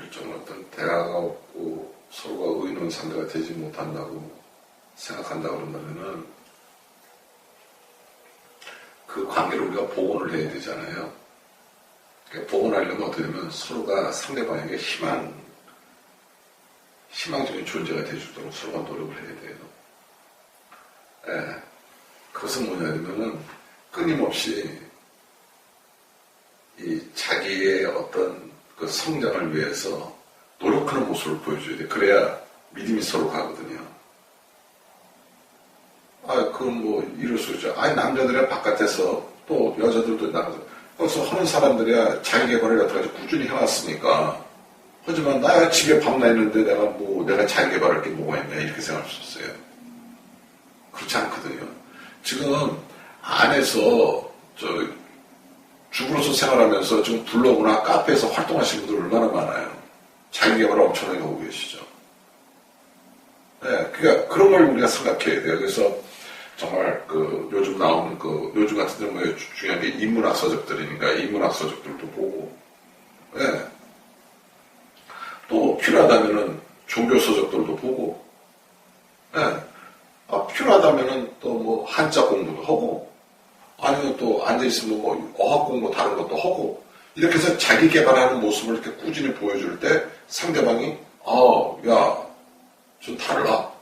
일종의 어떤 대화가 없고 서로가 의논 상대가 되지 못한다고 생각한다 그런다면은 그 관계를 우리가 복원을 해야 되잖아요. 그러니까 복원하려면 어떻게 되면 서로가 상대방에게 희망적인 존재가 되어주도록 서로가 노력을 해야 돼요. 예. 그것은 뭐냐 하면은 끊임없이 이 자기의 어떤 그 성장을 위해서 노력하는 모습을 보여줘야 돼. 그래야 믿음이 서로 가거든요. 그건 뭐 이럴 수 있죠. 남자들이야 바깥에서 또 여자들도 나가서 거기서 하는 사람들이야 자기 개발을 여태까지 꾸준히 해왔으니까. 하지만 나 집에 밤나 있는데 내가 자기 개발할 게 뭐가 있냐 이렇게 생각할 수 있어요. 그렇지 않거든요. 지금 안에서 주부로서 생활하면서 지금 블로그나 카페에서 활동하시는 분들 얼마나 많아요. 자기 개발을 엄청나게 하고 계시죠. 네, 그러니까 그런 걸 우리가 생각해야 돼요. 그래서 정말 요즘 나오는 요즘 같은 경우에 중요한 게 인문학 서적들이니까 인문학 서적들도 보고, 네. 또 필요하다면은 종교 서적들도 보고, 네. 필요하다면은 또 뭐 한자 공부도 하고, 아니면 또 앉아있으면 뭐 어학 공부 다른 것도 하고, 이렇게 해서 자기 개발하는 모습을 이렇게 꾸준히 보여줄 때 상대방이, 야, 좀 달라.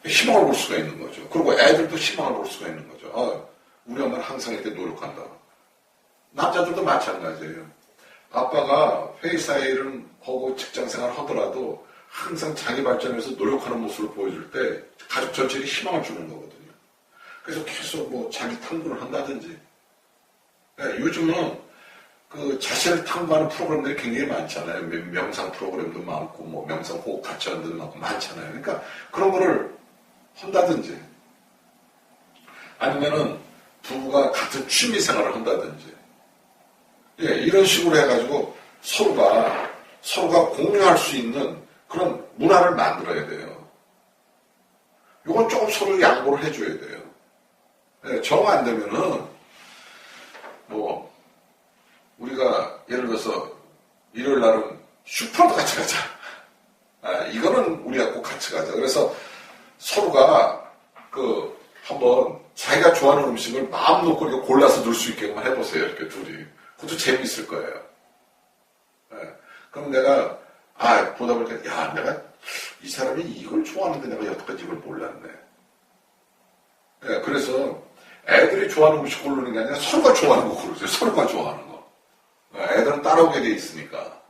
희망을 볼 수가 있는 거죠. 그리고 애들도 희망을 볼 수가 있는 거죠. 우리 엄마는 항상 이렇게 노력한다. 남자들도 마찬가지예요. 아빠가 회사 일은 하고 직장 생활을 하더라도 항상 자기 발전을 위해서 노력하는 모습을 보여줄 때 가족 전체에 희망을 주는 거거든요. 그래서 계속 뭐 자기 탐구를 한다든지. 네, 요즘은 자신을 탐구하는 프로그램들이 굉장히 많잖아요. 명상 프로그램도 많고, 뭐 명상 호흡 가치원도 많잖아요. 그러니까 그런 거를 한다든지, 아니면은 부부가 같은 취미 생활을 한다든지, 예, 이런 식으로 해가지고 서로가 공유할 수 있는 그런 문화를 만들어야 돼요. 이건 조금 서로 양보를 해줘야 돼요. 예, 정 안 되면은 뭐 우리가 예를 들어서 일요일 날은 슈퍼도 같이 가자. 이거는 우리가 꼭 같이 가자. 그래서 서로가 한번 자기가 좋아하는 음식을 마음 놓고 이렇게 골라서 넣을 수 있게만 해보세요. 이렇게 둘이. 그것도 재미있을 거예요. 네. 그럼 내가 보다 보니까 내가 이 사람이 이걸 좋아하는데 내가 여태까지 이걸 몰랐네. 네. 그래서 애들이 좋아하는 음식 고르는 게 아니라 서로가 좋아하는 거 고르세요. 서로가 좋아하는 거. 네. 애들은 따라오게 돼 있으니까.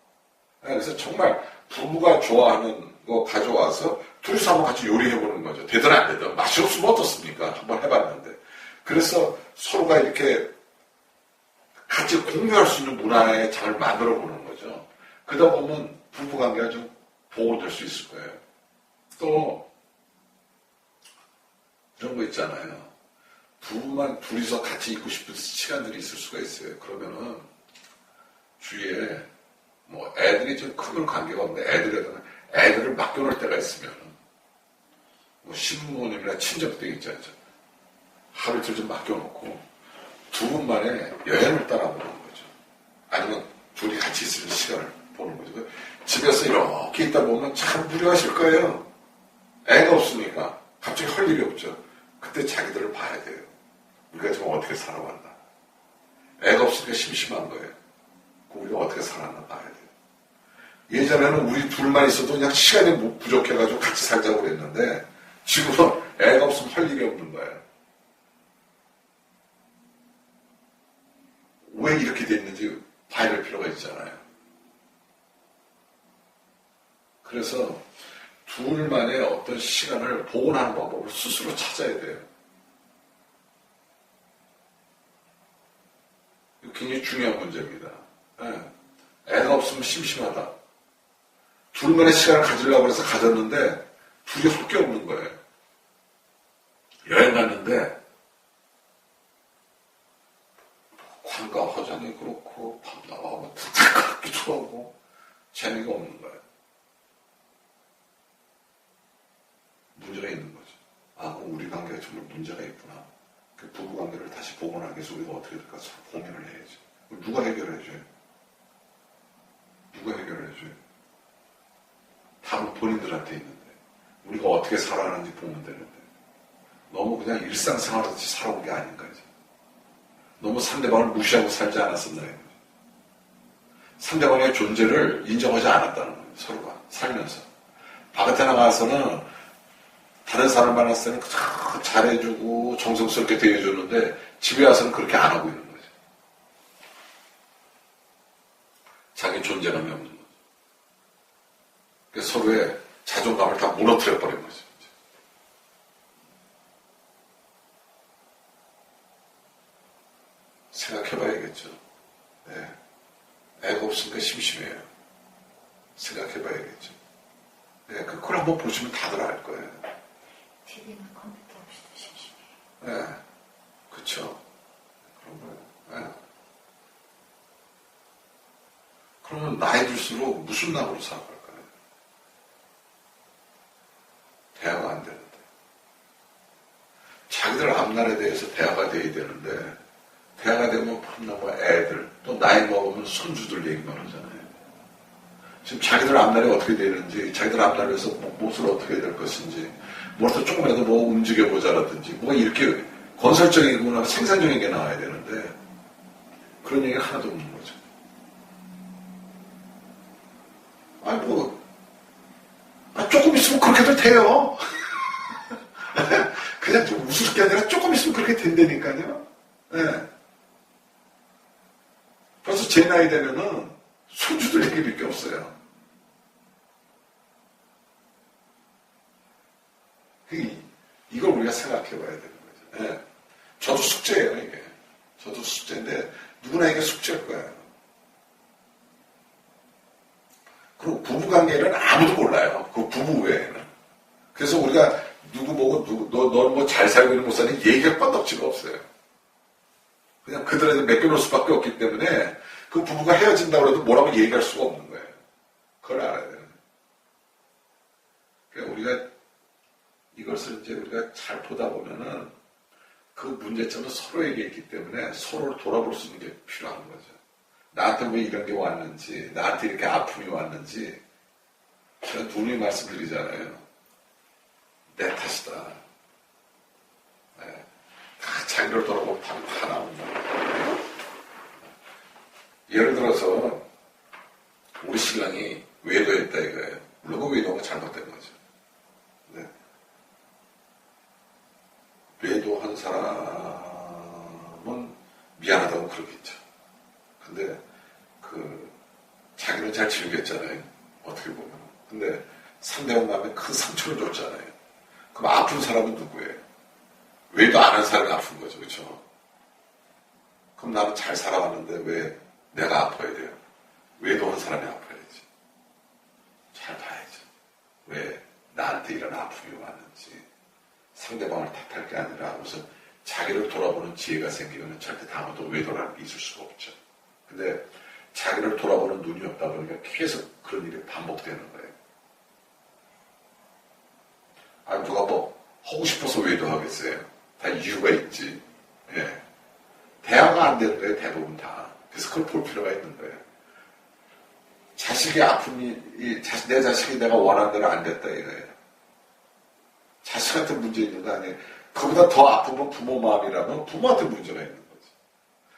네. 그래서 정말 부부가 좋아하는 거 가져와서 둘이서 한번 같이 요리해보는 거죠. 되든 안 되든. 맛이 없으면 어떻습니까? 한번 해봤는데. 그래서 서로가 이렇게 같이 공유할 수 있는 문화에 잘 만들어보는 거죠. 그러다 보면 부부관계가 좀 보호될 수 있을 거예요. 또 이런 거 있잖아요. 부부만 둘이서 같이 있고 싶은 시간들이 있을 수가 있어요. 그러면은 주위에 뭐 애들이 좀 크면 관계가 없는데 애들을 맡겨놓을 때가 있으면 뭐 신부모님이나 친척들 있잖아요. 하루 이틀 좀 맡겨놓고 두 분만의 여행을 따라보는 거죠. 아니면 둘이 같이 있을 시간을 보는 거죠. 집에서 이렇게 있다 보면 참 무료하실 거예요. 애가 없으니까 갑자기 할 일이 없죠. 그때 자기들을 봐야 돼요. 우리가 지금 어떻게 살아왔나. 애가 없으니까 심심한 거예요. 우리가 어떻게 살았나 봐야 돼요. 예전에는 우리 둘만 있어도 그냥 시간이 부족해가지고 같이 살자고 그랬는데 지금은 애가 없으면 할 일이 없는 거예요. 왜 이렇게 됐는지 봐야 될 필요가 있잖아요. 그래서 둘만의 어떤 시간을 복원하는 방법을 스스로 찾아야 돼요. 이거 굉장히 중요한 문제입니다. 네. 애가 없으면 심심하다. 둘만의 시간을 가지려고 해서 가졌는데 둘이 할 게 없는 거예요. 여행 갔는데 관광 화장이 그렇고 밤 나와서 듣기도 하고 재미가 없는 거예요. 문제가 있는 거죠. 그럼 우리 관계가 정말 문제가 있구나. 그 부부 관계를 다시 복원하기 위해서 우리가 어떻게 될까 서로 고민을 해야지. 누가 해결해줘요? 누가 해결해줘요? 답은 본인들한테 있는데 우리가 어떻게 살아가는지 보면 되는데 너무 그냥 일상생활같이 살아온 게 아닌가. 너무 상대방을 무시하고 살지 않았었나요? 상대방의 존재를 인정하지 않았다는 거예요. 서로가 살면서. 바깥에 나가서는 다른 사람 만났을 때는 잘해주고 정성스럽게 대해주는데 집에 와서는 그렇게 안 하고 있는 거죠. 자기 존재감이 없는 거죠. 그래서 서로의 자존감을 다 무너뜨려 버린 거죠. 생각해봐야겠죠. 네. 애가 없으니까 심심해요. 생각해봐야겠죠. 네, 그걸 한번 보시면 다들 알 거예요. TV나 컴퓨터 없이도 심심해요. 네, 그쵸. 그런 거예요. 네. 그러면 나이 들수록 무슨 낙으로 살아갈까요? 대화가 안 되는데. 자기들 앞날에 대해서 대화가 돼야 되는데 대화가 되면 뭐 애들, 또 나이 먹으면 손주들 얘기만 하잖아요. 지금 자기들 앞날이 어떻게 되는지, 자기들 앞날에서 무엇을 어떻게 될 것인지, 뭐라도 조금이라도 뭐 움직여보자라든지, 뭐가 이렇게 건설적이거나 생산적인 게 나와야 되는데, 그런 얘기가 하나도 없는 거죠. 조금 있으면 그렇게도 돼요. 그냥 좀 웃을 게 아니라 조금 있으면 그렇게 된다니까요. 네. 벌써 제 나이 되면은 손주들 얘기밖에 없어요. 이걸 우리가 생각해 봐야 되는 거죠. 네. 저도 숙제예요, 이게. 저도 숙제인데 누구나 이게 숙제일 거예요. 그리고 부부관계는 아무도 몰라요. 그 부부 외에는. 그래서 우리가 누구 보고 넌 뭐 잘 살고 있는 모습이 얘기할 뻔덕지가 없어요. 그냥 그들한테 맡겨놓을 수밖에 없기 때문에 그 부부가 헤어진다고 해도 뭐라고 얘기할 수가 없는 거예요. 그걸 알아야 돼요. 그러니까 우리가 이것을 이제 우리가 잘 보다 보면은 그 문제점은 서로에게 있기 때문에 서로를 돌아볼 수 있는 게 필요한 거죠. 나한테 왜 이런 게 왔는지, 나한테 이렇게 아픔이 왔는지, 제가 누누이 말씀드리잖아요. 내 탓이다. 네. 다 자기를 돌아보면 답이 다 나온다. 예를 들어서 우리 신랑이 외도했다 이거예요. 물론 그 외도가 잘못된 거죠. 네. 외도한 사람은 미안하다고 그러겠죠. 근데 자기는 잘 즐겼잖아요. 어떻게 보면. 근데 상대방 마음에 큰 상처를 줬잖아요. 그럼 아픈 사람은 누구예요? 외도 안 한 사람이 아픈 거죠. 그렇죠? 그럼 나는 잘 살아가는데 왜 내가 아파야 돼요? 외도한 사람이 아파야지. 잘 봐야죠. 왜 나한테 이런 아픔이 왔는지. 상대방을 탓할 게 아니라 우선 자기를 돌아보는 지혜가 생기면 절대 다음부터 외도라는 게 있을 수가 없죠. 근데 자기를 돌아보는 눈이 없다 보니까 계속 그런 일이 반복되는 거예요. 누가 뭐 하고 싶어서 외도하겠어요. 다 이유가 있지. 예. 대화가 안 되는 거예요. 대부분 다. 그래서 그걸 볼 필요가 있는 거예요. 자식의 아픔이 내 자식이 내가 원하는 대로 안 됐다 이거예요. 자식한테 문제 있는 거 아니에요. 그보다 더 아프면 부모 마음이라면 부모한테 문제가 있는 거지.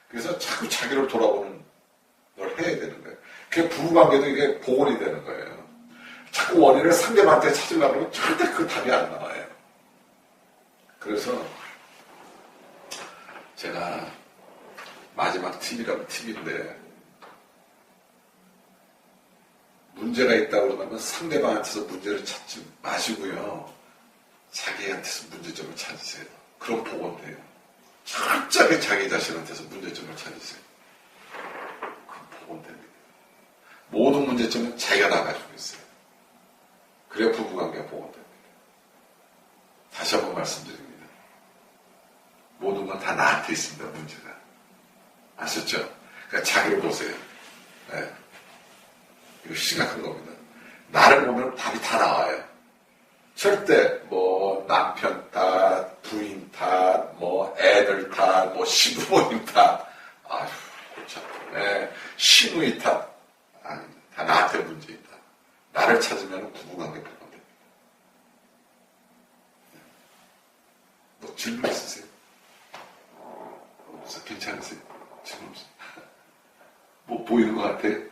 그래서 자꾸 자기를 돌아보는 걸 해야 되는 거예요. 그게 부부관계도 이게 복원이 되는 거예요. 자꾸 원인을 상대방한테 찾으려고 하면 절대 그 답이 안 나와요. 그래서 제가 마지막 팁이라면 팁인데 문제가 있다고 그러면 상대방한테서 문제를 찾지 마시고요. 자기한테서 문제점을 찾으세요. 그럼 복원돼요. 철저하게 자기 자신한테서 문제점을 찾으세요. 그럼 복원됩니다. 모든 문제점은 자기가 다 가지고 있어요. 그래야 부부관계가 복원됩니다. 다시 한번 말씀드립니다. 모든 건 다 나한테 있습니다. 문제가. 아셨죠? 그러니까 자기를 보세요. 네. 이거 심각한 겁니다. 나를 보면 답이 다 나와요. 절대 뭐 남편 탓, 부인 탓, 뭐 애들 탓, 뭐 시부모님 탓, 아휴 골치 아프네. 시누이 탓, 아닙니다. 다 나한테 문제 있다. 나를 찾으면 부부관계 변화됩니다. 뭐 질문 있으세요? 없어? 괜찮으세요? 질문 없어요? 뭐 보이는 것 같아요?